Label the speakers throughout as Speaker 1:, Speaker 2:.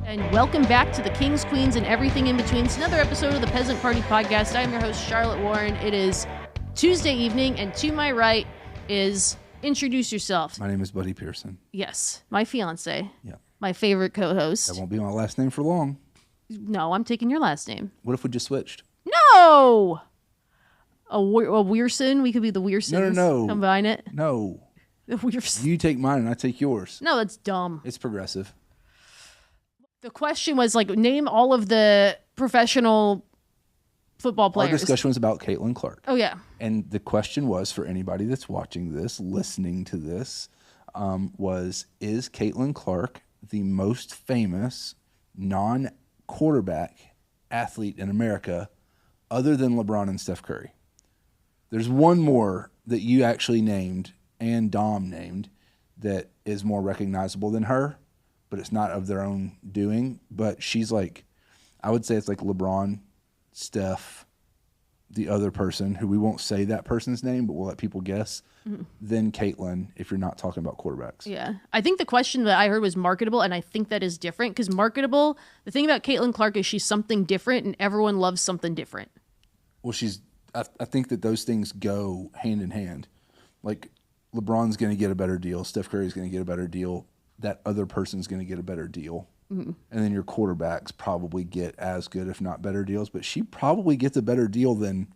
Speaker 1: And welcome back to the Kings, Queens, and everything in between. It's another episode of the Peasant Party Podcast. I'm your host, Charlotte Warren. It is Tuesday evening, and to my right is introduce yourself.
Speaker 2: My name is Buddy Pearson.
Speaker 1: Yes, my fiance.
Speaker 2: Yeah.
Speaker 1: My favorite co-host.
Speaker 2: That won't be my last name for long.
Speaker 1: No, I'm taking your last name.
Speaker 2: What if we just switched?
Speaker 1: No! A Weirson? We could be the Wearsons.
Speaker 2: No.
Speaker 1: Combine it.
Speaker 2: No.
Speaker 1: The Weirson.
Speaker 2: You take mine and I take yours.
Speaker 1: No, that's dumb.
Speaker 2: It's progressive.
Speaker 1: The question was, name all of the professional football players.
Speaker 2: Our discussion was about Caitlin Clark.
Speaker 1: Oh, yeah.
Speaker 2: And the question was, for anybody that's watching this, listening to this, is Caitlin Clark the most famous non-quarterback athlete in America other than LeBron and Steph Curry? There's one more that you actually named and Dom named that is more recognizable than her, but it's not of their own doing. But she's I would say it's like LeBron, Steph, the other person who we won't say that person's name, but we'll let people guess. Mm-hmm. Then Caitlin, if you're not talking about quarterbacks.
Speaker 1: Yeah. I think the question that I heard was marketable, and I think that is different because marketable, the thing about Caitlin Clark is she's something different, and everyone loves something different.
Speaker 2: Well, I think that those things go hand in hand. Like LeBron's going to get a better deal. Steph Curry's going to get a better deal. That other person's going to get a better deal. Mm-hmm. And then your quarterbacks probably get as good, if not better deals. But she probably gets a better deal than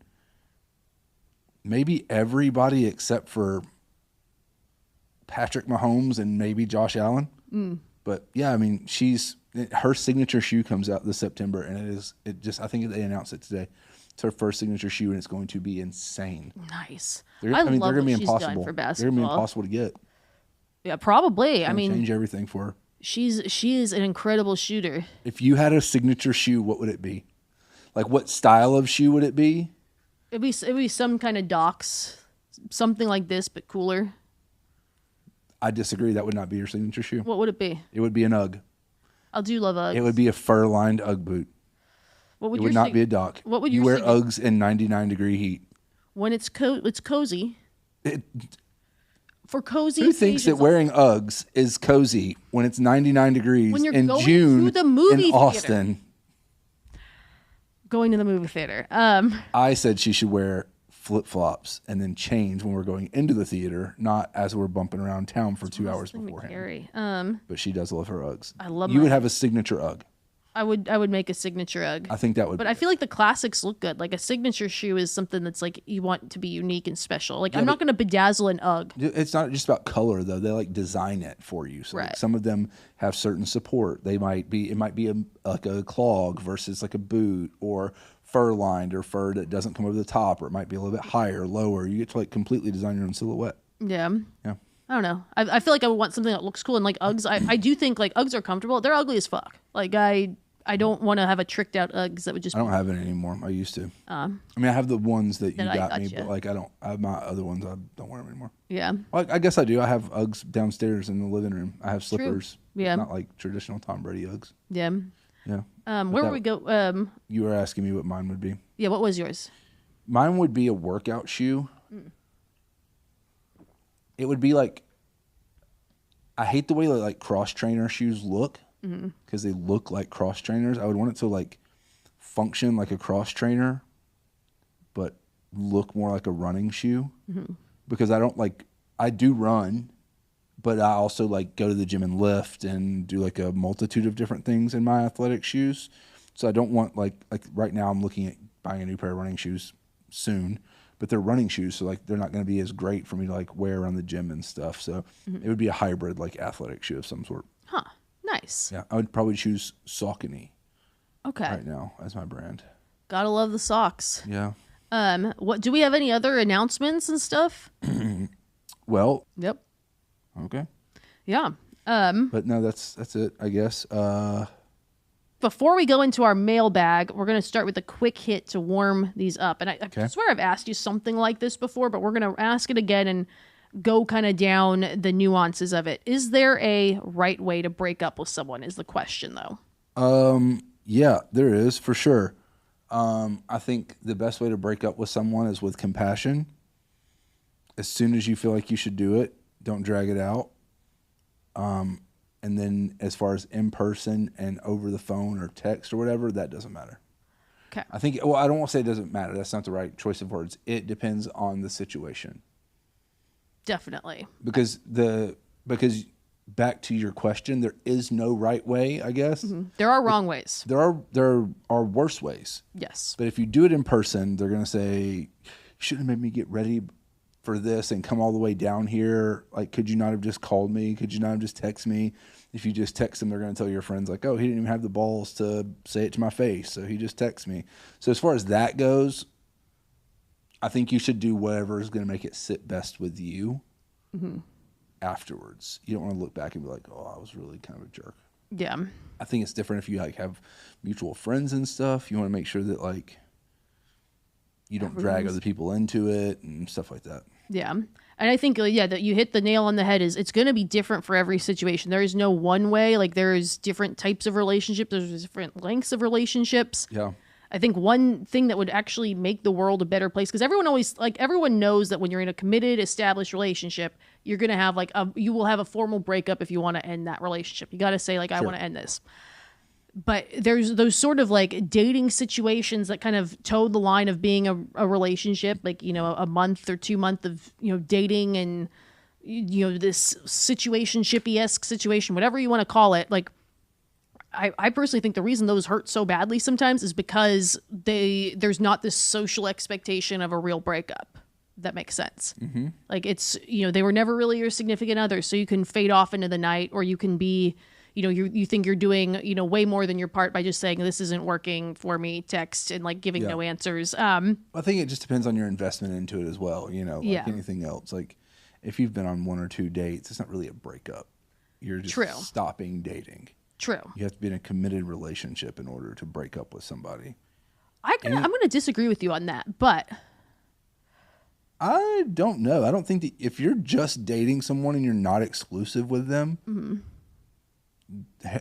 Speaker 2: maybe everybody except for Patrick Mahomes and maybe Josh Allen. Mm. But yeah, I mean, her signature shoe comes out this September, and I think they announced it today. It's her first signature shoe, and it's going to be insane.
Speaker 1: Nice.
Speaker 2: They're going to be impossible.
Speaker 1: For basketball.
Speaker 2: They're going to be impossible to get.
Speaker 1: Yeah, probably. I mean,
Speaker 2: change everything for her.
Speaker 1: She is an incredible shooter.
Speaker 2: If you had a signature shoe, what would it be? Like, what style of shoe would it be?
Speaker 1: It'd be some kind of Docs, something like this, but cooler.
Speaker 2: I disagree. That would not be your signature shoe.
Speaker 1: What would it be?
Speaker 2: It would be an UGG.
Speaker 1: I do love Uggs.
Speaker 2: It would be a fur-lined UGG boot. It would not be a Doc.
Speaker 1: What would
Speaker 2: you wear Uggs in 99-degree heat?
Speaker 1: When it's cozy. For cozy.
Speaker 2: Who thinks that wearing Uggs is cozy when it's 99 degrees
Speaker 1: when you're
Speaker 2: in
Speaker 1: going
Speaker 2: June
Speaker 1: to the movie
Speaker 2: in Austin?
Speaker 1: Theater. Going to the movie theater.
Speaker 2: I said she should wear flip-flops and then change when we're going into the theater, not as we're bumping around town for 2 hours beforehand. But she does love her Uggs.
Speaker 1: I love.
Speaker 2: You would have a signature UGG.
Speaker 1: I would make a signature UGG.
Speaker 2: I think that would.
Speaker 1: But I feel like the classics look good. Like a signature shoe is something that's you want to be unique and special. Like I'm not going to bedazzle an UGG.
Speaker 2: It's not just about color though. They design it for you. So
Speaker 1: right.
Speaker 2: Some of them have certain support. It might be a clog versus like a boot, or fur lined, or fur that doesn't come over the top, or it might be a little bit higher, lower. You get to completely design your own silhouette.
Speaker 1: Yeah.
Speaker 2: Yeah.
Speaker 1: I don't know. I feel like I would want something that looks cool, and Uggs. I do think Uggs are comfortable. They're ugly as fuck. I don't want to have a tricked out Uggs that would just.
Speaker 2: I don't have it anymore. I used to. I mean, I have the ones that you got me, but I don't. I have my other ones. I don't wear them anymore.
Speaker 1: Yeah.
Speaker 2: Well, I guess I do. I have Uggs downstairs in the living room. I have slippers.
Speaker 1: True. Yeah.
Speaker 2: Not like traditional Tom Brady Uggs.
Speaker 1: Yeah.
Speaker 2: Yeah.
Speaker 1: Where would we go?
Speaker 2: You were asking me what mine would be.
Speaker 1: Yeah. What was yours?
Speaker 2: Mine would be a workout shoe. It would be I hate the way cross trainer shoes look, because they look like cross trainers. I would want it to function like a cross trainer, but look more like a running shoe, because I do run, but I also go to the gym and lift and do a multitude of different things in my athletic shoes. So I don't want right now I'm looking at buying a new pair of running shoes soon. But they're running shoes, so they're not going to be as great for me to wear around the gym and stuff. So it would be a hybrid athletic shoe of some sort.
Speaker 1: Huh. Nice.
Speaker 2: Yeah, I would probably choose Saucony.
Speaker 1: Okay.
Speaker 2: Right now as my brand.
Speaker 1: Gotta love the socks.
Speaker 2: Yeah.
Speaker 1: What do we have any other announcements and stuff?
Speaker 2: Well.
Speaker 1: Yep.
Speaker 2: Okay.
Speaker 1: Yeah.
Speaker 2: But no, that's it, I guess.
Speaker 1: Before we go into our mailbag, we're going to start with a quick hit to warm these up. And I swear I've asked you something like this before, but we're going to ask it again and go kind of down the nuances of it. Is there a right way to break up with someone is the question, though.
Speaker 2: Yeah, there is, for sure. I think the best way to break up with someone is with compassion. As soon as you feel like you should do it, don't drag it out. And then as far as in person and over the phone or text or whatever, that doesn't matter.
Speaker 1: Okay.
Speaker 2: I think, well, I don't want to say it doesn't matter. That's not the right choice of words. It depends on the situation.
Speaker 1: Definitely.
Speaker 2: Because back to your question, there is no right way, I guess.
Speaker 1: Mm-hmm. There are wrong ways.
Speaker 2: There are worse ways.
Speaker 1: Yes.
Speaker 2: But if you do it in person, they're going to say, you shouldn't have made me get ready for this and come all the way down here. Like, could you not have just called me? Could you not have just texted me? If you just text them, they're going to tell your friends like, oh, he didn't even have the balls to say it to my face, so he just texted me. So as far as that goes, I think you should do whatever is going to make it sit best with you afterwards. You don't want to look back and be like, oh, I was really kind of a jerk.
Speaker 1: Yeah.
Speaker 2: I think it's different if you like have mutual friends and stuff. You want to make sure that like you don't drag other people into it and stuff like that.
Speaker 1: Yeah. And I think, that you hit the nail on the head is it's going to be different for every situation. There is no one way. Like, there's different types of relationships. There's different lengths of relationships. Yeah. I think one thing that would actually make the world a better place, because everyone knows that when you're in a committed, established relationship, you're going to have you will have a formal breakup if you want to end that relationship. You got to say like, I want to end this. But there's those sort of like dating situations that kind of toe the line of being a relationship, like, a month or 2 months of, dating and, this situationshipy-esque situation, whatever you want to call it. Like, I personally think the reason those hurt so badly sometimes is because there's not this social expectation of a real breakup. If that makes sense. Mm-hmm. Like, it's, they were never really your significant other, so you can fade off into the night, or you can be, you think you're doing, way more than your part by just saying, this isn't working for me, text, and like giving no answers.
Speaker 2: I think it just depends on your investment into it as well. Like anything else. Like, if you've been on 1 or 2 dates, it's not really a breakup. You're just stopping dating. True. You have to be in a committed relationship in order to break up with somebody.
Speaker 1: I'm going to disagree with you on that, but
Speaker 2: I don't know. I don't think that if you're just dating someone and you're not exclusive with them,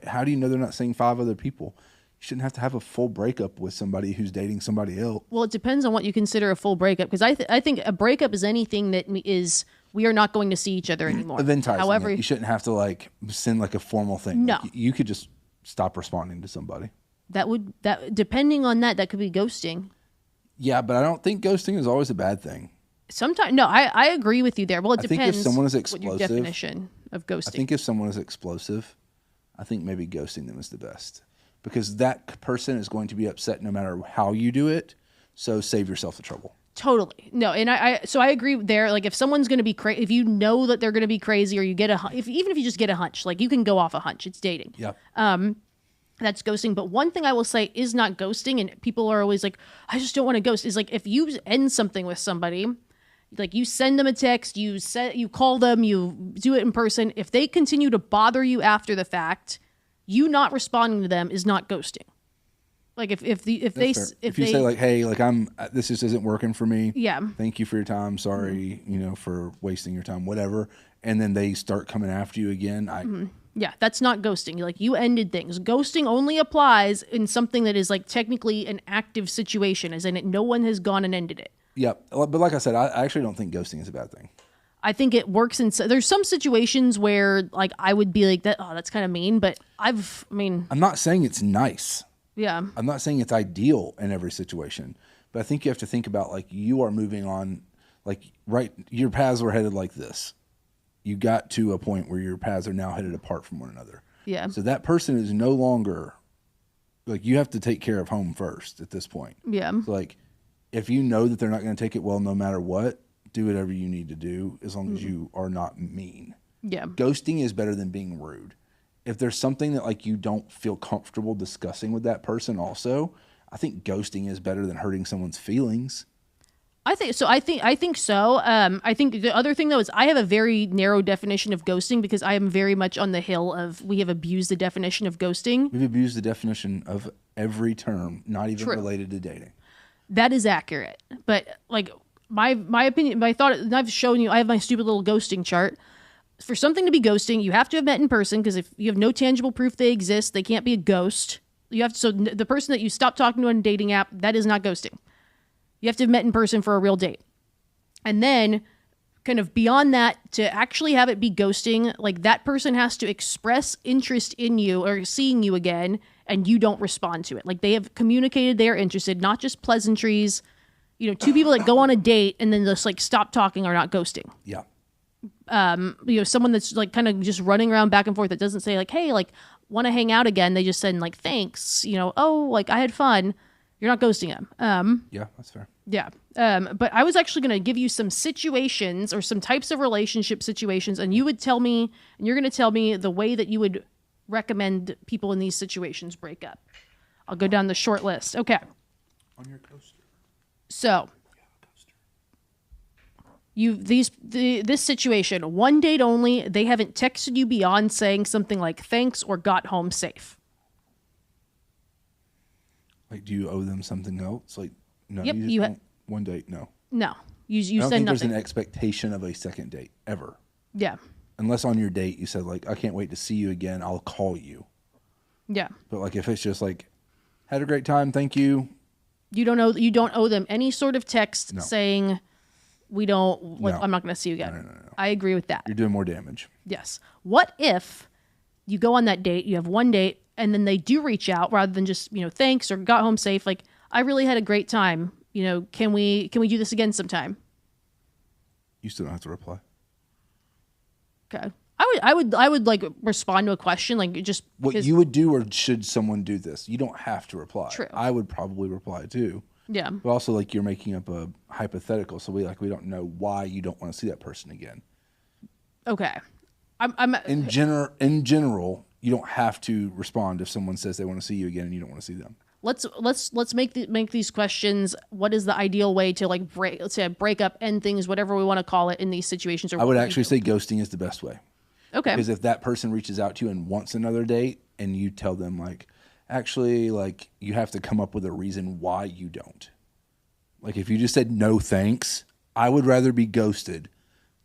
Speaker 2: how do you know they're not seeing 5 other people? You shouldn't have to have a full breakup with somebody who's dating somebody else.
Speaker 1: Well, it depends on what you consider a full breakup, because I think a breakup is anything that is we are not going to see each other anymore.
Speaker 2: However, you shouldn't have to like send like a formal thing.
Speaker 1: No,
Speaker 2: like, you could just stop responding to somebody.
Speaker 1: That depending on that could be ghosting.
Speaker 2: Yeah, but I don't think ghosting is always a bad thing.
Speaker 1: Sometimes, no, I agree with you there. Well, it depends.
Speaker 2: I think if someone is explosive,
Speaker 1: what your definition of ghosting.
Speaker 2: I think if someone is explosive, I think maybe ghosting them is the best, because that person is going to be upset no matter how you do it. So save yourself the trouble.
Speaker 1: Totally. No, and I agree there. Like, if someone's going to be crazy, if you know that they're going to be crazy, or you get even if you just get a hunch, like, you can go off a hunch. It's dating. Yeah. That's ghosting. But one thing I will say is not ghosting, and people are always like, I just don't want to ghost, is like, if you end something with somebody, like, you send them a text, you call them, you do it in person. If they continue to bother you after the fact, you not responding to them is not ghosting. Like, if you say
Speaker 2: like, hey, like, this just isn't working for me.
Speaker 1: Yeah.
Speaker 2: Thank you for your time. Sorry, for wasting your time, whatever. And then they start coming after you again.
Speaker 1: Yeah, that's not ghosting. Like, you ended things. Ghosting only applies in something that is like technically an active situation, as in no one has gone and ended it.
Speaker 2: Yeah, but like I said, I actually don't think ghosting is a bad thing.
Speaker 1: I think it works there's some situations where, like, I would be like, that's kind of mean, but I'm
Speaker 2: not saying it's nice.
Speaker 1: Yeah.
Speaker 2: I'm not saying it's ideal in every situation, but I think you have to think about, like, you are moving on, like, right, your paths were headed like this. You got to a point where your paths are now headed apart from one another.
Speaker 1: Yeah.
Speaker 2: So that person is no longer, like, you have to take care of home first at this point.
Speaker 1: Yeah.
Speaker 2: So, like, if you know that they're not going to take it well no matter what, do whatever you need to do as long as you are not mean.
Speaker 1: Yeah.
Speaker 2: Ghosting is better than being rude. If there's something that, like, you don't feel comfortable discussing with that person also, I think ghosting is better than hurting someone's feelings.
Speaker 1: I think so. I think so. I think the other thing, though, is I have a very narrow definition of ghosting, because I am very much on the hill of, we have abused the definition of ghosting.
Speaker 2: We've abused the definition of every term, not even related to dating.
Speaker 1: That is accurate. But, like, my opinion, my thought, and I've shown you, I have my stupid little ghosting chart. For something to be ghosting, you have to have met in person, because if you have no tangible proof they exist, they can't be a ghost. So the person that you stop talking to on a dating app, that is not ghosting. You have to have met in person for a real date. And then kind of beyond that, to actually have it be ghosting, like that person has to express interest in you or seeing you again, and you don't respond to it. Like they have communicated they're interested, not just pleasantries. You know, two people that go on a date and then just like stop talking are not ghosting.
Speaker 2: Yeah.
Speaker 1: You know, someone that's like kind of just running around back and forth that doesn't say like, hey, like want to hang out again. They just send like, thanks, you know, oh, like I had fun. You're not ghosting them.
Speaker 2: Yeah, that's fair.
Speaker 1: Yeah. But I was actually going to give you some situations or some types of relationship situations, and you would tell me, and you're going to tell me the way that you would recommend people in these situations break up. I'll go down the short list. Okay.
Speaker 2: On your coaster.
Speaker 1: So this situation, one date only, they haven't texted you beyond saying something like thanks or got home safe.
Speaker 2: Like, do you owe them something else? Like, no.
Speaker 1: Yep,
Speaker 2: You just one date, no.
Speaker 1: No, you
Speaker 2: I don't
Speaker 1: said
Speaker 2: think
Speaker 1: nothing.
Speaker 2: there's an expectation of a second date ever.
Speaker 1: Yeah.
Speaker 2: Unless on your date you said like, I can't wait to see you again. I'll call you.
Speaker 1: Yeah.
Speaker 2: But like, if it's just like, had a great time, thank you.
Speaker 1: You don't owe them any sort of text saying we don't. Like,
Speaker 2: No.
Speaker 1: I'm not going to see you again.
Speaker 2: No.
Speaker 1: I agree with that.
Speaker 2: You're doing more damage.
Speaker 1: Yes. What if you go on that date, you have one date, and then they do reach out rather than just, you know, thanks or got home safe. Like, I really had a great time. You know, can we do this again sometime?
Speaker 2: You still don't have to reply.
Speaker 1: Okay. I would like respond to a question like just
Speaker 2: What you would do, or should someone do this? You don't have to reply.
Speaker 1: True.
Speaker 2: I would probably reply too.
Speaker 1: Yeah.
Speaker 2: But also, like, you're making up a hypothetical, so we don't know why you don't want to see that person again.
Speaker 1: Okay. I'm
Speaker 2: In general, you don't have to respond if someone says they want to see you again and you don't want to see them.
Speaker 1: Let's make these questions. What is the ideal way to like break up, end things, whatever we want to call it in these situations? Or
Speaker 2: I would actually say ghosting is the best way.
Speaker 1: Okay.
Speaker 2: Because if that person reaches out to you and wants another date, and you tell them like, actually, like, you have to come up with a reason why you don't. Like, if you just said no thanks, I would rather be ghosted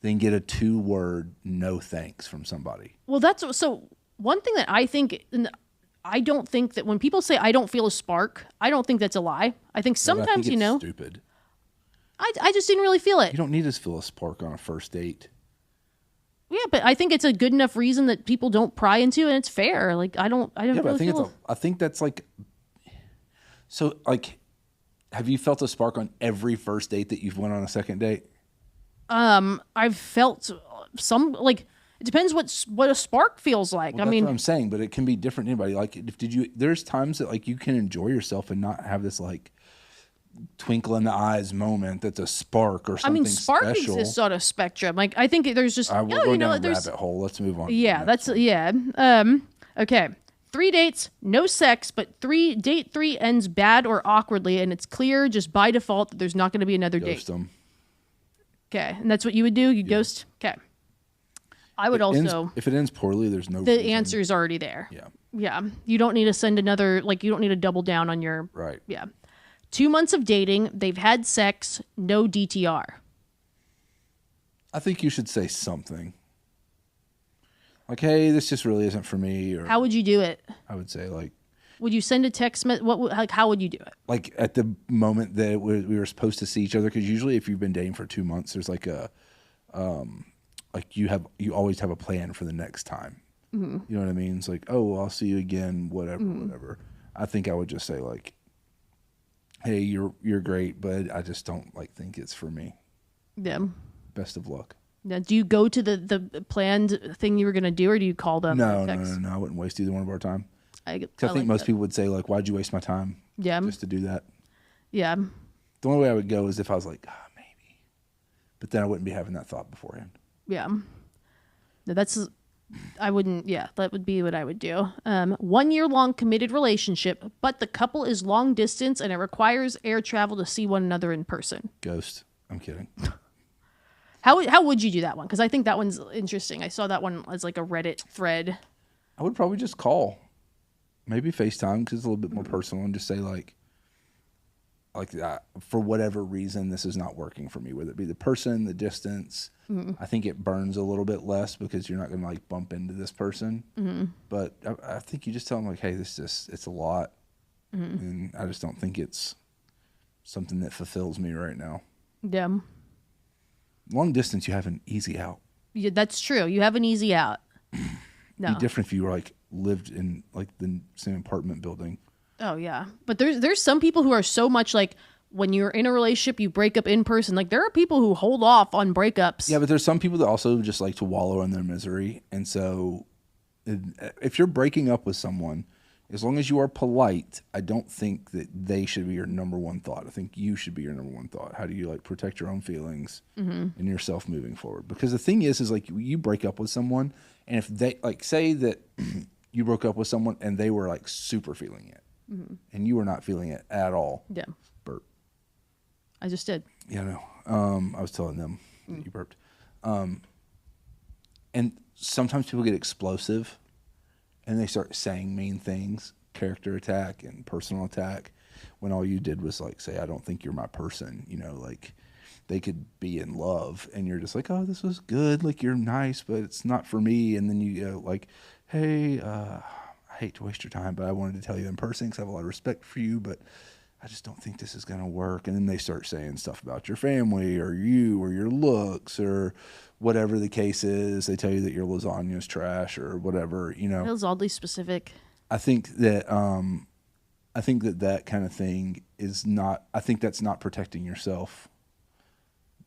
Speaker 2: than get a 2-word no thanks from somebody.
Speaker 1: Well, that's so one thing that I think. I don't think that when people say I don't feel a spark, I don't think that's a lie. I think sometimes,
Speaker 2: I think it's stupid.
Speaker 1: I just didn't really feel it.
Speaker 2: You don't need to feel a spark on a first date.
Speaker 1: Yeah, but I think it's a good enough reason that people don't pry into, and it's fair. Like I don't
Speaker 2: Yeah, but
Speaker 1: really
Speaker 2: I think
Speaker 1: feel.
Speaker 2: I think that's like. So, like, have you felt a spark on every first date that you've went on a second date?
Speaker 1: I've felt some like. It depends what a spark feels like.
Speaker 2: Well, that's what I'm saying, but it can be different to anybody. Like, there's times that like you can enjoy yourself and not have this like twinkle in the eyes moment that's a spark or something
Speaker 1: spark
Speaker 2: special.
Speaker 1: exists on a spectrum. Like, I think there's just
Speaker 2: We're going down a
Speaker 1: there's
Speaker 2: rabbit hole. Let's move on.
Speaker 1: yeah, that's yeah. Okay, 3 dates, no sex, but date 3 ends bad or awkwardly, and it's clear just by default that there's not going to be another
Speaker 2: Ghost
Speaker 1: date.
Speaker 2: them.
Speaker 1: Okay, and that's what you would do. You ghost. Okay. I would
Speaker 2: If it ends poorly, there's no
Speaker 1: the
Speaker 2: reason.
Speaker 1: answer is already there.
Speaker 2: Yeah.
Speaker 1: Yeah. You don't need to send another, like, you don't need to double down on your.
Speaker 2: Right.
Speaker 1: Yeah. 2 months of dating. They've had sex. No DTR.
Speaker 2: I think you should say something. Like, hey, this just really isn't for me. Or
Speaker 1: How would you do it?
Speaker 2: I would say, like,
Speaker 1: Would you send a text? How would you do it?
Speaker 2: like at the moment that we were supposed to see each other, because usually if you've been dating for 2 months, there's like a, like you always have a plan for the next time. Mm-hmm. You know what I mean? It's like, oh, well, I'll see you again, whatever. I think I would just say like, hey, you're great, but I just don't like think it's for me.
Speaker 1: Yeah.
Speaker 2: Best of luck.
Speaker 1: Now, do you go to the planned thing you were going to do, or do you call them?
Speaker 2: No,
Speaker 1: or text?
Speaker 2: I wouldn't waste either one of our time.
Speaker 1: I
Speaker 2: think
Speaker 1: like
Speaker 2: most
Speaker 1: that.
Speaker 2: people would say like, why'd you waste my time?
Speaker 1: Yeah.
Speaker 2: Just to do that.
Speaker 1: Yeah.
Speaker 2: The only way I would go is if I was like, maybe. But then I wouldn't be having that thought beforehand.
Speaker 1: Yeah. No, I wouldn't, yeah, that would be what I would do. 1 year long committed relationship, but the couple is long distance and it requires air travel to see one another in person.
Speaker 2: Ghost. I'm kidding.
Speaker 1: How would you do that one? Because I think that one's interesting. I saw that one as like a Reddit thread.
Speaker 2: I would probably just call. Maybe FaceTime because it's a little bit more personal, and just say like for whatever reason, this is not working for me, whether it be the person, the distance. Mm-hmm. I think it burns a little bit less because you're not going to like bump into this person. Mm-hmm. But I think you just tell them like, hey, it's a lot. Mm-hmm. And I just don't think it's something that fulfills me right now.
Speaker 1: Yeah.
Speaker 2: Long distance, you have an easy out.
Speaker 1: Yeah, that's true. You have an easy out. No.
Speaker 2: It'd be different if you were like lived in like the same apartment building.
Speaker 1: Oh yeah, but there's some people who are so much like when you're in a relationship, you break up in person. Like there are people who hold off on breakups.
Speaker 2: Yeah, but there's some people that also just like to wallow in their misery, and so if you're breaking up with someone, as long as you are polite, I don't think that they should be your number one thought. I think you should be your number one thought. How do you like protect your own feelings and yourself moving forward? Because the thing is like you break up with someone, and if they like say that you broke up with someone and they were like super feeling it, and you were not feeling it at all.
Speaker 1: Yeah,
Speaker 2: Burp.
Speaker 1: I just did.
Speaker 2: Yeah, no. I was telling them that you burped. And sometimes people get explosive and they start saying mean things, character attack and personal attack, when all you did was like say, I don't think you're my person. You know, like they could be in love and you're just like, oh, this was good. Like you're nice, but it's not for me. And then you go like, hey, I hate to waste your time, but I wanted to tell you in person because I have a lot of respect for you, but I just don't think this is going to work. And then they start saying stuff about your family or you or your looks or whatever the case is. They tell you that your lasagna is trash or whatever, you know.
Speaker 1: Feels oddly specific.
Speaker 2: I think that that kind of thing is not, I think that's not protecting yourself.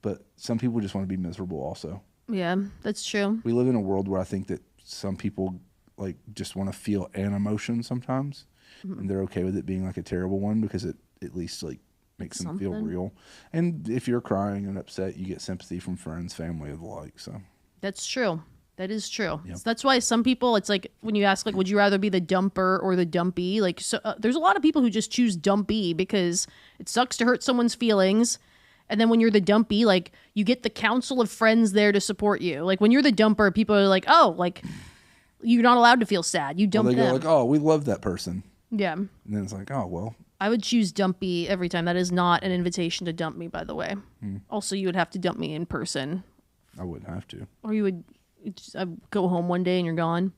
Speaker 2: But some people just want to be miserable also.
Speaker 1: Yeah, that's true.
Speaker 2: We live in a world where I think that some people like just want to feel an emotion sometimes. And they're okay with it being like a terrible one because it at least like makes them feel real. And if you're crying and upset, you get sympathy from friends, family, and the like. So
Speaker 1: that's true. That is true.
Speaker 2: Yep.
Speaker 1: So that's why some people, it's like when you ask, like, would you rather be the dumper or the dumpy? Like, so there's a lot of people who just choose dumpy because it sucks to hurt someone's feelings. And then when you're the dumpy, like, you get the council of friends there to support you. Like, when you're the dumper, people are like, oh, like, you're not allowed to feel sad. You dump
Speaker 2: they
Speaker 1: them.
Speaker 2: go like, oh, we love that person.
Speaker 1: Yeah.
Speaker 2: And then it's like, oh, well.
Speaker 1: I would choose dumpy every time. That is not an invitation to dump me, by the way. Also, you would have to dump me in person.
Speaker 2: I wouldn't have to.
Speaker 1: Or you would just, go home one day and you're gone.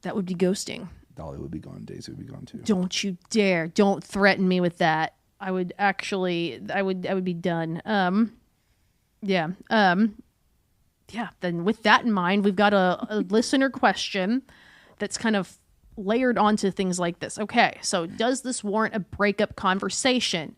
Speaker 1: That would be ghosting.
Speaker 2: Dolly would be gone. Daisy would be gone too.
Speaker 1: Don't you dare. Don't threaten me with that. I would actually, I would be done. Yeah. Then with that in mind, we've got a listener question that's kind of layered onto things like this. Okay, so does this warrant a breakup conversation?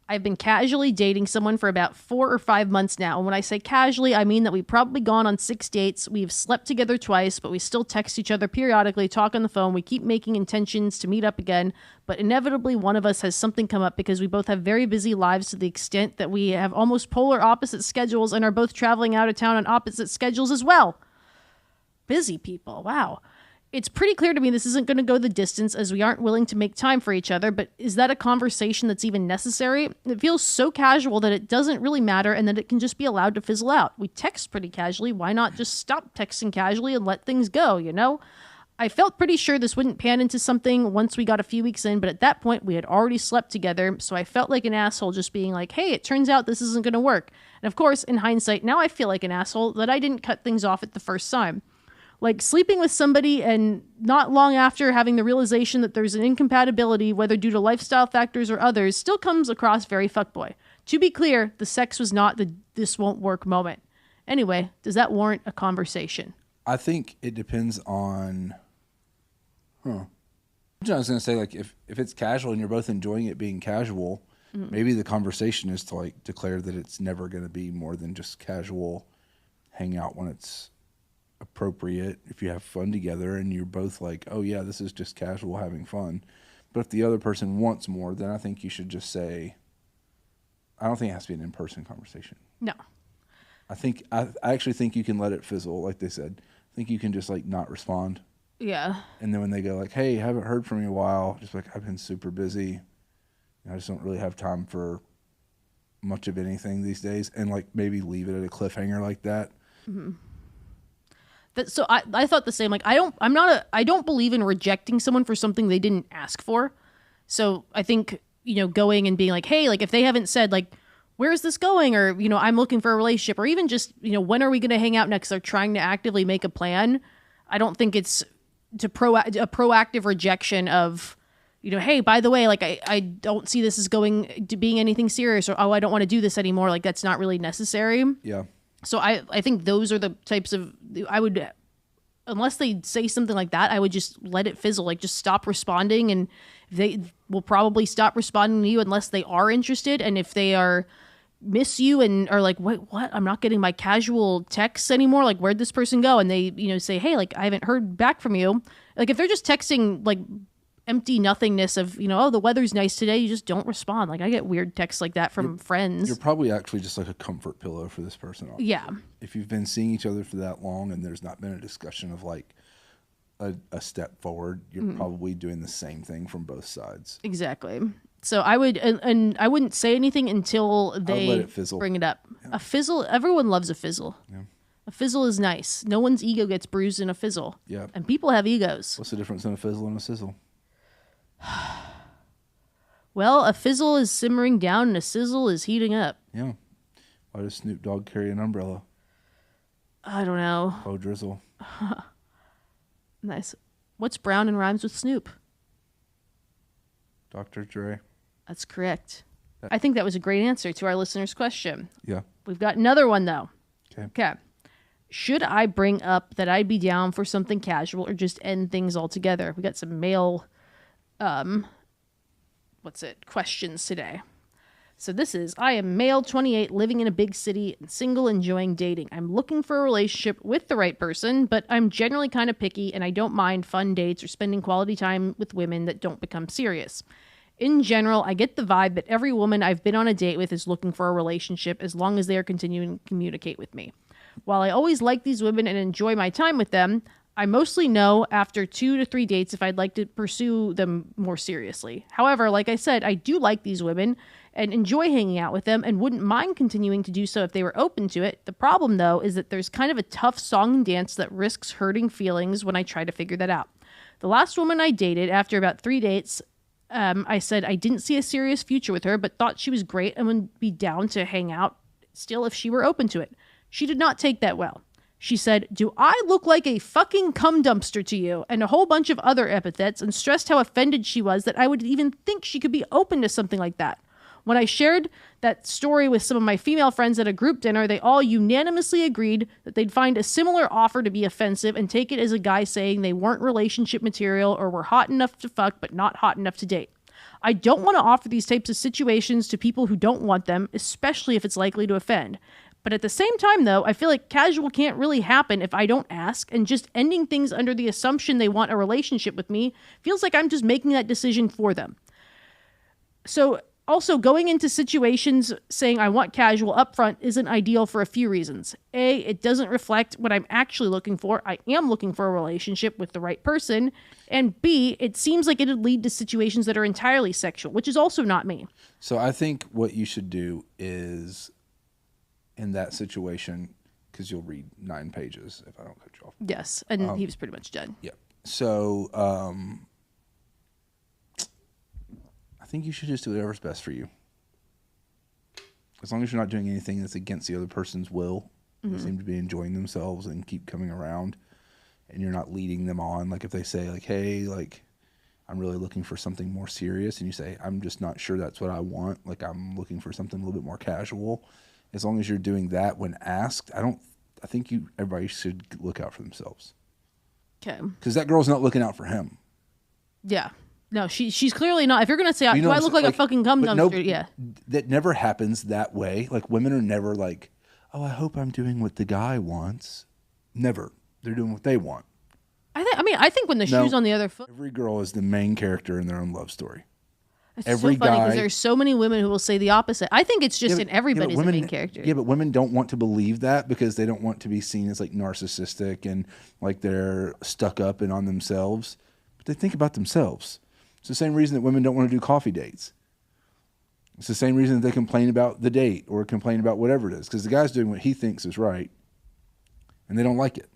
Speaker 1: I've been casually dating someone for about 4 or 5 months now. And when I say casually, I mean that we've probably gone on 6 dates. We've slept together twice, but we still text each other periodically, talk on the phone. We keep making intentions to meet up again. But inevitably, one of us has something come up because we both have very busy lives to the extent that we have almost polar opposite schedules and are both traveling out of town on opposite schedules as well. Busy people. Wow. It's pretty clear to me this isn't going to go the distance as we aren't willing to make time for each other, but is that a conversation that's even necessary? It feels so casual that it doesn't really matter and that it can just be allowed to fizzle out. We text pretty casually. Why not just stop texting casually and let things go, you know? I felt pretty sure this wouldn't pan into something once we got a few weeks in, but at that point we had already slept together, so I felt like an asshole just being like, hey, it turns out this isn't going to work. And of course, in hindsight, now I feel like an asshole that I didn't cut things off at the first time. Like sleeping with somebody and not long after having the realization that there's an incompatibility, whether due to lifestyle factors or others, still comes across very fuckboy. To be clear, the sex was not the this won't work moment. Anyway, does that warrant a conversation?
Speaker 2: I think it depends on... I was going to say, like, if it's casual and you're both enjoying it being casual, maybe the conversation is to, like, declare that it's never going to be more than just casual hang out when it's appropriate, if you have fun together and you're both like, oh yeah, this is just casual having fun. But if the other person wants more, then I think you should just say, I don't think it has to be an in-person conversation.
Speaker 1: No.
Speaker 2: I actually think you can let it fizzle, like they said. I think you can just like not respond.
Speaker 1: Yeah.
Speaker 2: And then when they go like, hey, haven't heard from you in a while, just like, I've been super busy. I just don't really have time for much of anything these days. And like maybe leave it at a cliffhanger like that.
Speaker 1: So I thought the same. Like I don't believe in rejecting someone for something they didn't ask for. So I think, going and being like, hey, like if they haven't said like, where is this going? Or, I'm looking for a relationship, or even just, when are we going to hang out next? They're trying to actively make a plan. I don't think it's a proactive rejection of hey, by the way, like I don't see this as going to being anything serious, or I don't want to do this anymore. Like that's not really necessary.
Speaker 2: Yeah.
Speaker 1: So I think those are the types of, I would, unless they say something like that, I would just let it fizzle. Like just stop responding, and they will probably stop responding to you unless they are interested. And if they miss you and are like, wait, what? I'm not getting my casual texts anymore. Like, where'd this person go? And they, say, hey, like, I haven't heard back from you. Like, if they're just texting, like, empty nothingness of, oh, the weather's nice today, you just don't respond. Like, I get weird texts like that from friends.
Speaker 2: You're probably actually just like a comfort pillow for this person. Honestly.
Speaker 1: Yeah.
Speaker 2: If you've been seeing each other for that long and there's not been a discussion of, like, a step forward, you're probably doing the same thing from both sides.
Speaker 1: Exactly. So I would, and I wouldn't say anything until they
Speaker 2: let it fizzle.
Speaker 1: Bring it up. Yeah. A fizzle, everyone loves a fizzle. Yeah. A fizzle is nice. No one's ego gets bruised in a fizzle. Yeah. And people have egos.
Speaker 2: What's the difference in a fizzle and a sizzle?
Speaker 1: Well, a fizzle is simmering down and a sizzle is heating up.
Speaker 2: Yeah. Why does Snoop Dogg carry an umbrella?
Speaker 1: I don't know.
Speaker 2: Oh, drizzle.
Speaker 1: Nice. What's brown and rhymes with Snoop?
Speaker 2: Dr. Dre.
Speaker 1: That's correct. I think that was a great answer to our listener's question.
Speaker 2: Yeah.
Speaker 1: We've got another one, though.
Speaker 2: Okay.
Speaker 1: Should I bring up that I'd be down for something casual or just end things altogether? We got some male, questions today. So this is, I am male, 28, living in a big city, and single, enjoying dating. I'm looking for a relationship with the right person, but I'm generally kind of picky, and I don't mind fun dates or spending quality time with women that don't become serious. In general, I get the vibe that every woman I've been on a date with is looking for a relationship as long as they are continuing to communicate with me. While I always like these women and enjoy my time with them, I mostly know after 2 to 3 dates if I'd like to pursue them more seriously. However, like I said, I do like these women and enjoy hanging out with them and wouldn't mind continuing to do so if they were open to it. The problem, though, is that there's kind of a tough song and dance that risks hurting feelings when I try to figure that out. The last woman I dated, after about 3 dates, I said I didn't see a serious future with her, but thought she was great and would be down to hang out still if she were open to it. She did not take that well. She said, "Do I look like a fucking cum dumpster to you?" and a whole bunch of other epithets, and stressed how offended she was that I would even think she could be open to something like that. When I shared that story with some of my female friends at a group dinner, they all unanimously agreed that they'd find a similar offer to be offensive and take it as a guy saying they weren't relationship material or were hot enough to fuck but not hot enough to date. I don't want to offer these types of situations to people who don't want them, especially if it's likely to offend. But at the same time, though, I feel like casual can't really happen if I don't ask, and just ending things under the assumption they want a relationship with me feels like I'm just making that decision for them. So also, going into situations saying I want casual upfront isn't ideal for a few reasons. A, it doesn't reflect what I'm actually looking for. I am looking for a relationship with the right person. And B, it seems like it would lead to situations that are entirely sexual, which is also not me.
Speaker 2: So I think what you should do is, in that situation, because you'll read 9 pages if I don't cut you off.
Speaker 1: Yes, and he was pretty much done.
Speaker 2: Yeah. So I think you should just do whatever's best for you. As long as you're not doing anything that's against the other person's will. They seem to be enjoying themselves and keep coming around, and you're not leading them on. Like if they say like, hey, like I'm really looking for something more serious, and you say, I'm just not sure that's what I want. Like I'm looking for something a little bit more casual. As long as you're doing that when asked, I think everybody should look out for themselves.
Speaker 1: Okay.
Speaker 2: Because that girl's not looking out for him.
Speaker 1: Yeah. No, she's clearly not. If you're going to say, do I look like a fucking cum dumpster? Yeah.
Speaker 2: That never happens that way. Like, women are never like, oh, I hope I'm doing what the guy wants. Never. They're doing what they want.
Speaker 1: I think when the shoe's on the other foot.
Speaker 2: Every girl is the main character in their own love story.
Speaker 1: It's so funny because there's so many women who will say the opposite. I think it's just everybody's the main character.
Speaker 2: Yeah, but women don't want to believe that because they don't want to be seen as like narcissistic and like they're stuck up and on themselves. But they think about themselves. It's the same reason that women don't want to do coffee dates. It's the same reason that they complain about the date or complain about whatever it is, because the guy's doing what he thinks is right, and they don't like it.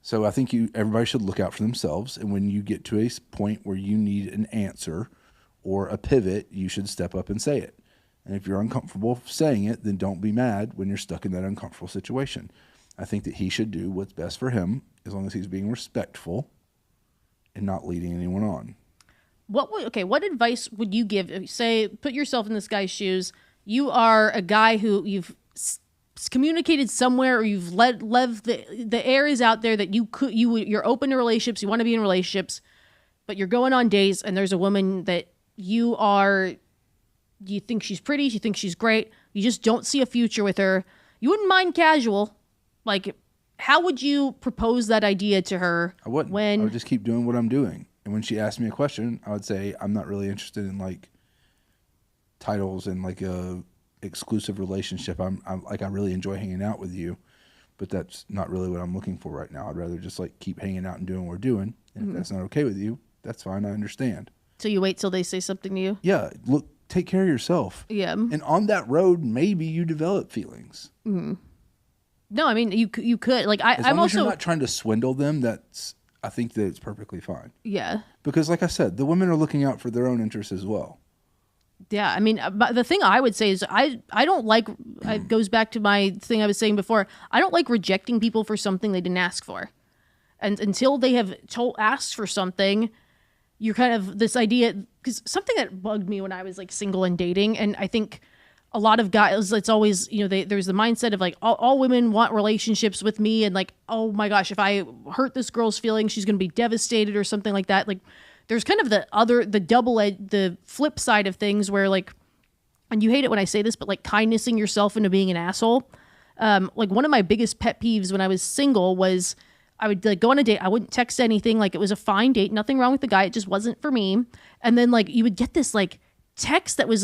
Speaker 2: So I think everybody should look out for themselves, and when you get to a point where you need an answer or a pivot, you should step up and say it. And if you're uncomfortable saying it, then don't be mad when you're stuck in that uncomfortable situation. I think that he should do what's best for him as long as he's being respectful and not leading anyone on.
Speaker 1: what advice would you give? Say, put yourself in this guy's shoes. You are a guy who you've communicated somewhere, or you've left the air is out there that you're open to relationships, you want to be in relationships, but you're going on dates, and there's a woman that you think she's pretty, you think she's great, you just don't see a future with her. You wouldn't mind casual. Like, how would you propose that idea to her?
Speaker 2: I wouldn't. I would just keep doing what I'm doing. And when she asked me a question, I would say, I'm not really interested in like titles and like a exclusive relationship. I'm like, I really enjoy hanging out with you, but that's not really what I'm looking for right now. I'd rather just like keep hanging out and doing what we're doing. And if that's not okay with you, that's fine. I understand.
Speaker 1: So you wait till they say something to you?
Speaker 2: Yeah. Look, take care of yourself.
Speaker 1: Yeah.
Speaker 2: And on that road, maybe you develop feelings.
Speaker 1: Mm-hmm. No, I mean, you could. Like,
Speaker 2: I'm also... you're not trying to swindle them, I think that it's perfectly fine.
Speaker 1: Yeah.
Speaker 2: Because like I said, the women are looking out for their own interests as well.
Speaker 1: Yeah, I mean, but the thing I would say is I don't like, it goes back to my thing I was saying before, I don't like rejecting people for something they didn't ask for. And until they have asked for something, you're kind of this idea, because something that bugged me when I was like single and dating, and I think a lot of guys, it's always, there's the mindset of like, all women want relationships with me, and like, oh my gosh, if I hurt this girl's feelings, she's going to be devastated or something like that. Like, there's kind of the flip side of things where like, and you hate it when I say this, but like kindnessing yourself into being an asshole. Like one of my biggest pet peeves when I was single was I would like go on a date. I wouldn't text anything. Like it was a fine date. Nothing wrong with the guy. It just wasn't for me. And then like you would get this like text that was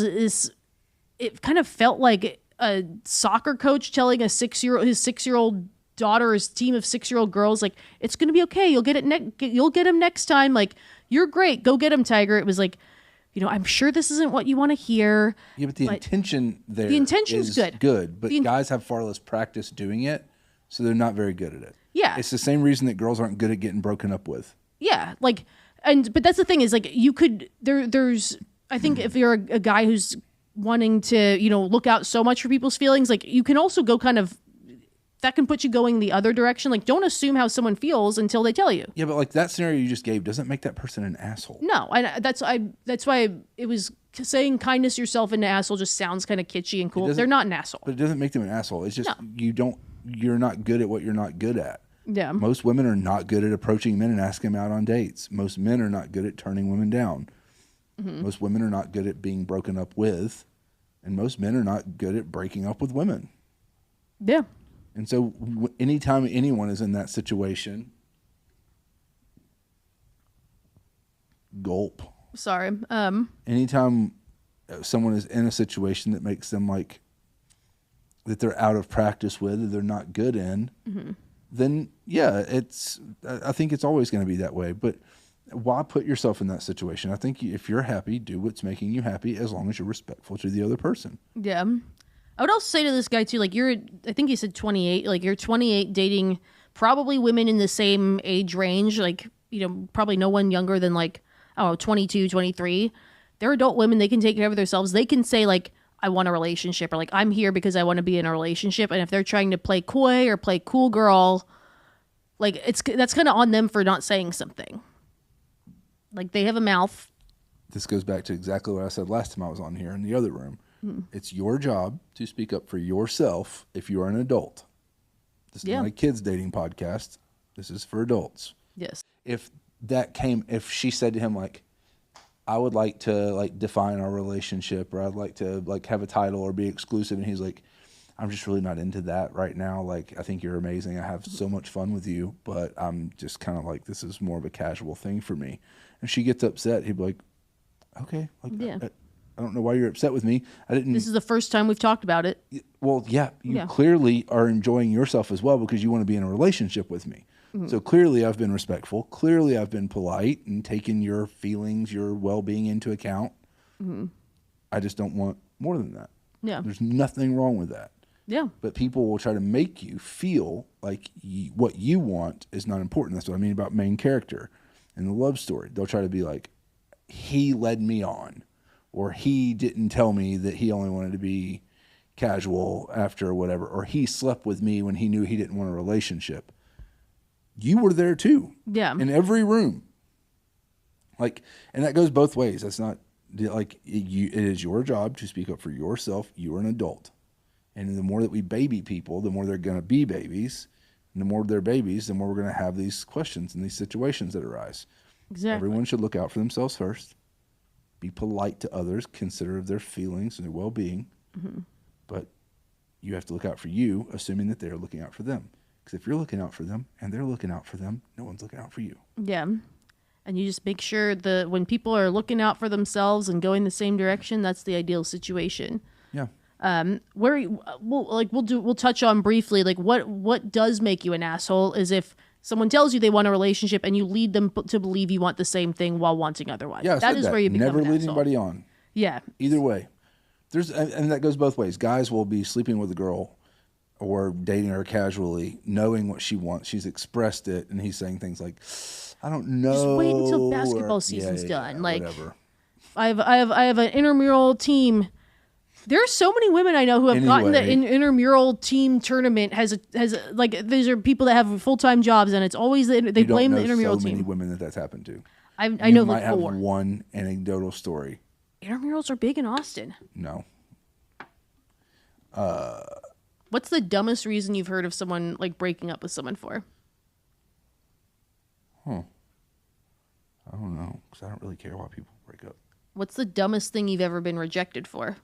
Speaker 1: it kind of felt like a soccer coach telling his 6-year-old daughter, his team of 6-year-old girls, like, it's going to be okay. You'll get it. You'll get him next time. Like, you're great. Go get him, Tiger. It was like, I'm sure this isn't what you want to hear.
Speaker 2: Yeah, but the intention there
Speaker 1: is
Speaker 2: good. But guys have far less practice doing it, so they're not very good at it.
Speaker 1: Yeah.
Speaker 2: It's the same reason that girls aren't good at getting broken up with.
Speaker 1: Yeah. Like, but that's the thing is like, you could, there's, I think if you're a guy who's wanting to, look out so much for people's feelings, like you can also go kind of, that can put you going the other direction. Like, don't assume how someone feels until they tell you.
Speaker 2: Yeah, but like that scenario you just gave doesn't make that person an asshole.
Speaker 1: No, that's why it was saying kindness yourself into asshole just sounds kind of kitschy and cool. They're not an asshole.
Speaker 2: But it doesn't make them an asshole. It's just you're not good at what you're not good at.
Speaker 1: Yeah.
Speaker 2: Most women are not good at approaching men and asking them out on dates. Most men are not good at turning women down. Mm-hmm. Most women are not good at being broken up with. And most men are not good at breaking up with women.
Speaker 1: Yeah.
Speaker 2: And so anytime anyone is in that situation, gulp.
Speaker 1: Sorry.
Speaker 2: Anytime someone is in a situation that makes them like, that they're out of practice with, or they're not good in, then yeah, I think it's always going to be that way. But why put yourself in that situation? I think if you're happy, do what's making you happy, as long as you're respectful to the other person.
Speaker 1: Yeah. I would also say to this guy too, like I think he said 28, like you're 28 dating probably women in the same age range, like, probably no one younger than like, I don't know, 22, 23. They're adult women. They can take care of themselves. They can say like, I want a relationship, or like, I'm here because I want to be in a relationship. And if they're trying to play coy or play cool girl, like that's kind of on them for not saying something. Like they have a mouth.
Speaker 2: This goes back to exactly what I said last time I was on here in the other room. It's your job to speak up for yourself if you are an adult. This is not a kids dating podcast. This is for adults.
Speaker 1: Yes.
Speaker 2: If she said to him like, I would like to like define our relationship, or I'd like to like have a title or be exclusive, and he's like, I'm just really not into that right now. Like, I think you're amazing. I have so much fun with you, but I'm just kind of like, this is more of a casual thing for me. And she gets upset. He'd be like, okay, like, I don't know why you're upset with me.
Speaker 1: This is the first time we've talked about it.
Speaker 2: Well, yeah, you clearly are enjoying yourself as well because you want to be in a relationship with me. Mm-hmm. So clearly I've been respectful. Clearly I've been polite and taken your feelings, your well-being into account. Mm-hmm. I just don't want more than that.
Speaker 1: Yeah.
Speaker 2: There's nothing wrong with that.
Speaker 1: Yeah.
Speaker 2: But people will try to make you feel like what you want is not important. That's what I mean about main character in the love story. They'll try to be like, he led me on. Or he didn't tell me that he only wanted to be casual after whatever. Or he slept with me when he knew he didn't want a relationship. You were there too.
Speaker 1: Yeah.
Speaker 2: In every room. Like, and that goes both ways. That's not like it is your job to speak up for yourself. You are an adult. And the more that we baby people, the more they're going to be babies. And the more they're babies, the more we're going to have these questions and these situations that arise.
Speaker 1: Exactly.
Speaker 2: Everyone should look out for themselves first. Be polite to others, considerate of their feelings and their well-being. Mm-hmm. But you have to look out for you, assuming that they're looking out for them. Because if you're looking out for them and they're looking out for them, no one's looking out for you.
Speaker 1: Yeah. And you just make sure that when people are looking out for themselves and going the same direction, that's the ideal situation.
Speaker 2: Yeah.
Speaker 1: We'll touch on briefly, like what does make you an asshole is if someone tells you they want a relationship and you lead them to believe you want the same thing while wanting otherwise.
Speaker 2: Yeah,
Speaker 1: that is where you become
Speaker 2: never
Speaker 1: an
Speaker 2: lead
Speaker 1: asshole.
Speaker 2: anybody on.
Speaker 1: Yeah.
Speaker 2: Either way. And that goes both ways. Guys will be sleeping with a girl or dating her casually, knowing what she wants. She's expressed it, and he's saying things like, I don't know.
Speaker 1: Just wait until basketball season's done. Like,
Speaker 2: whatever.
Speaker 1: I have an intramural team. There are so many women I know who have gotten the intramural team tournament has like these are people that have full-time jobs, and it's always they blame the intramural team.
Speaker 2: So many women that's happened to.
Speaker 1: I know
Speaker 2: you might
Speaker 1: like
Speaker 2: have
Speaker 1: 4.
Speaker 2: one anecdotal story.
Speaker 1: Intramurals are big in Austin.
Speaker 2: No.
Speaker 1: What's the dumbest reason you've heard of someone like breaking up with someone for?
Speaker 2: I don't know, because I don't really care why people break up.
Speaker 1: What's the dumbest thing you've ever been rejected for?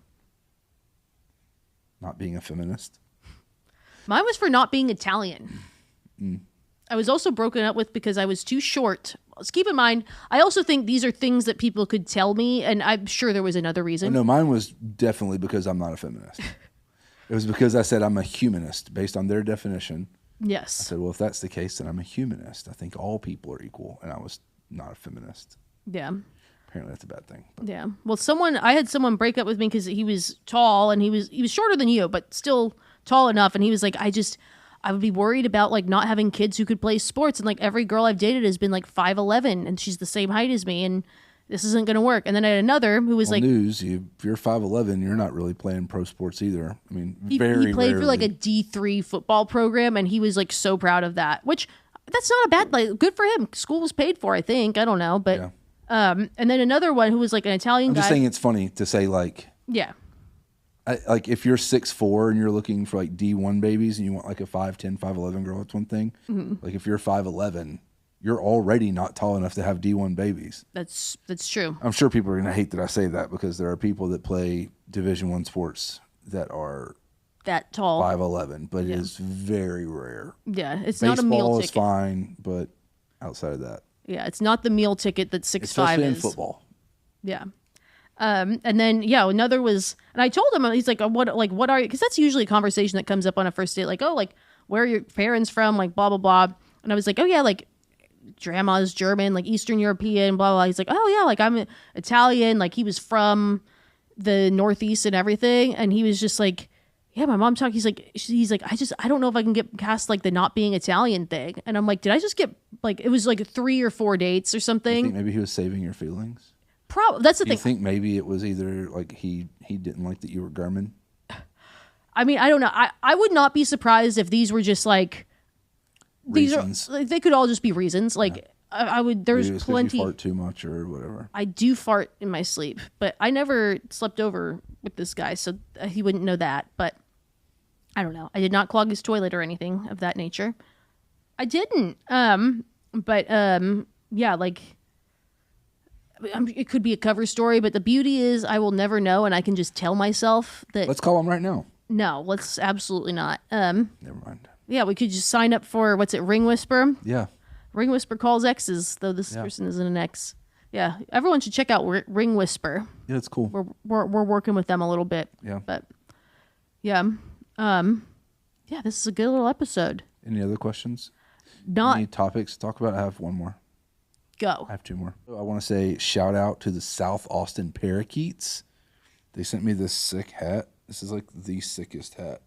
Speaker 2: Not being a feminist.
Speaker 1: Mine was for not being Italian. I was also broken up with because I was too short. Let's keep in mind, I also think these are things that people could tell me, and I'm sure there was another reason.
Speaker 2: No, mine was definitely because I'm not a feminist. It was because I said I'm a humanist based on their definition.
Speaker 1: Yes.
Speaker 2: I said, well, if that's the case, then I'm a humanist. I think all people are equal, and I was not a feminist.
Speaker 1: Yeah.
Speaker 2: Apparently that's a bad thing. But.
Speaker 1: Yeah. Well, I had someone break up with me because he was tall and he was shorter than you, but still tall enough. And he was like, I would be worried about like not having kids who could play sports. And like every girl I've dated has been like 5'11", and she's the same height as me, and this isn't going to work. And then I had another who was
Speaker 2: if you're 5'11", you're not really playing pro sports either. I mean,
Speaker 1: he played
Speaker 2: rarely.
Speaker 1: for like a D3 football program, and he was like so proud of that, which that's not a bad, like good for him. School was paid for, I think. I don't know. But,
Speaker 2: yeah.
Speaker 1: And then another one who was like an Italian guy.
Speaker 2: I'm just saying it's funny to say like,
Speaker 1: yeah.
Speaker 2: Like if you're 6'4" and you're looking for like D1 babies and you want like a 5'10", 5'11" girl, that's one thing. Mm-hmm. Like if you're 5'11", you're already not tall enough to have D1 babies.
Speaker 1: That's true.
Speaker 2: I'm sure people are going to hate that I say that because there are people that play Division I sports that are
Speaker 1: that tall,
Speaker 2: 5'11", but it is very rare.
Speaker 1: Yeah, it's
Speaker 2: Baseball
Speaker 1: not a meal ticket.
Speaker 2: Is fine, but outside of that,
Speaker 1: yeah, it's not the meal ticket that 6'5"
Speaker 2: especially
Speaker 1: is.
Speaker 2: in football.
Speaker 1: Yeah. And then another was, and I told him, he's like, what are you? Because that's usually a conversation that comes up on a first date, like, oh, like where are your parents from, like blah blah blah. And I was like, oh yeah, like grandma's German, like Eastern European, blah blah. He's like, oh yeah, like I'm Italian, like he was from the Northeast and everything. And he was just like, yeah, my mom talked. He's like, I don't know if I can get past like the not being Italian thing. And I'm like, did I just get like, it was like 3 or 4 dates or something?
Speaker 2: You think maybe he was saving your feelings?
Speaker 1: That's the thing.
Speaker 2: You think maybe it was either like he didn't like that you were German?
Speaker 1: I mean, I don't know. I would not be surprised if these were just like
Speaker 2: Reasons.
Speaker 1: these are like, they could all just be reasons. Like yeah. I would. There's
Speaker 2: maybe
Speaker 1: plenty.
Speaker 2: You fart too much or whatever.
Speaker 1: I do fart in my sleep, but I never slept over with this guy, so he wouldn't know that. But I don't know. I did not clog his toilet or anything of that nature. I didn't. Yeah, like. It could be a cover story, but the beauty is I will never know, and I can just tell myself that.
Speaker 2: Let's call him right now.
Speaker 1: No, let's absolutely not.
Speaker 2: Never mind.
Speaker 1: Yeah, we could just sign up for Ring Whisper.
Speaker 2: Yeah.
Speaker 1: Ring Whisper calls exes, though this person isn't an ex. Yeah, everyone should check out Ring Whisper.
Speaker 2: Yeah, it's cool.
Speaker 1: We're working with them a little bit.
Speaker 2: Yeah.
Speaker 1: But yeah, this is a good little episode.
Speaker 2: Any other questions?
Speaker 1: Any
Speaker 2: topics to talk about? I have one more.
Speaker 1: Go.
Speaker 2: I have 2 more. I want to say shout out to the South Austin Parakeets. They sent me this sick hat. This is like the sickest hat.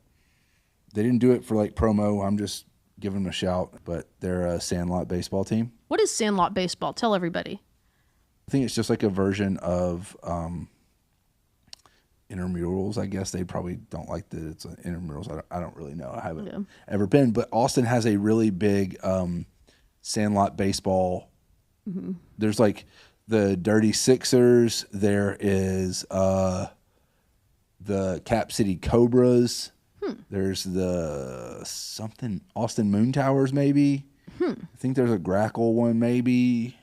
Speaker 2: They didn't do it for like promo. I'm just giving them a shout, but they're a Sandlot baseball team.
Speaker 1: What is Sandlot baseball? Tell everybody.
Speaker 2: I think it's just like a version of intramurals. I guess they probably don't like that it's intramurals. I don't really know. I haven't ever been, but Austin has a really big Sandlot baseball. Mm-hmm. There's like the Dirty Sixers. There is the Cap City Cobras. There's the something Austin Moon Towers, maybe. I think there's a Grackle one, maybe.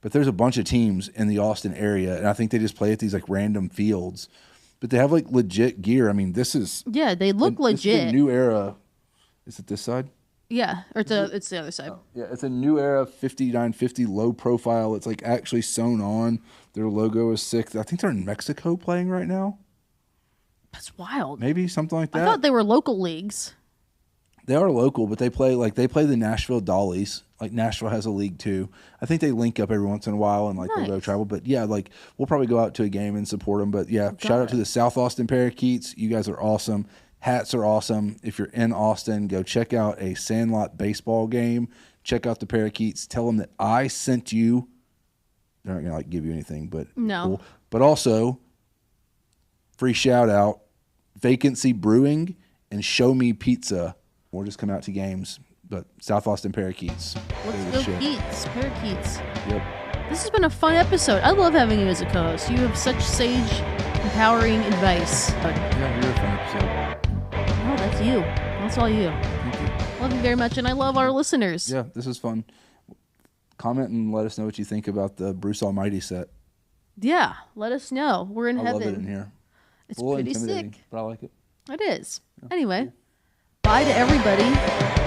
Speaker 2: But there's a bunch of teams in the Austin area, and I think they just play at these like random fields. But they have like legit gear. I mean, this is
Speaker 1: they look legit.
Speaker 2: This is a new era. Is it this side?
Speaker 1: Yeah, or it's the other side.
Speaker 2: Oh, yeah, it's a new era 5950 low profile. It's like actually sewn on. Their logo is sick. I think they're in Mexico playing right now.
Speaker 1: That's wild.
Speaker 2: Maybe something like that.
Speaker 1: I thought they were local leagues.
Speaker 2: They are local, but they play the Nashville Dollies. Like Nashville has a league too. I think they link up every once in a while and like they'll go travel. But yeah, like we'll probably go out to a game and support them. But yeah, shout out to the South Austin Parakeets. You guys are awesome. Hats are awesome. If you're in Austin, go check out a Sandlot baseball game. Check out the Parakeets. Tell them that I sent you. They're not gonna like give you anything, but
Speaker 1: no.
Speaker 2: Cool. But also, free shout out, Vacancy Brewing and Show Me Pizza. We'll just come out to games. But South Austin Parakeets.
Speaker 1: Let's go Keats, Parakeets.
Speaker 2: Yep.
Speaker 1: This has been a fun episode. I love having you as a co-host. You have such sage, empowering advice.
Speaker 2: Yeah, you're a fun episode.
Speaker 1: No, that's you. That's all you.
Speaker 2: Thank you.
Speaker 1: Love you very much, and I love our listeners.
Speaker 2: Yeah, this is fun. Comment and let us know what you think about the Bruce Almighty set.
Speaker 1: Yeah, let us know. We're in heaven.
Speaker 2: I love it in here.
Speaker 1: It's pretty sick.
Speaker 2: But I like it.
Speaker 1: It is. Yeah. Anyway, bye to everybody.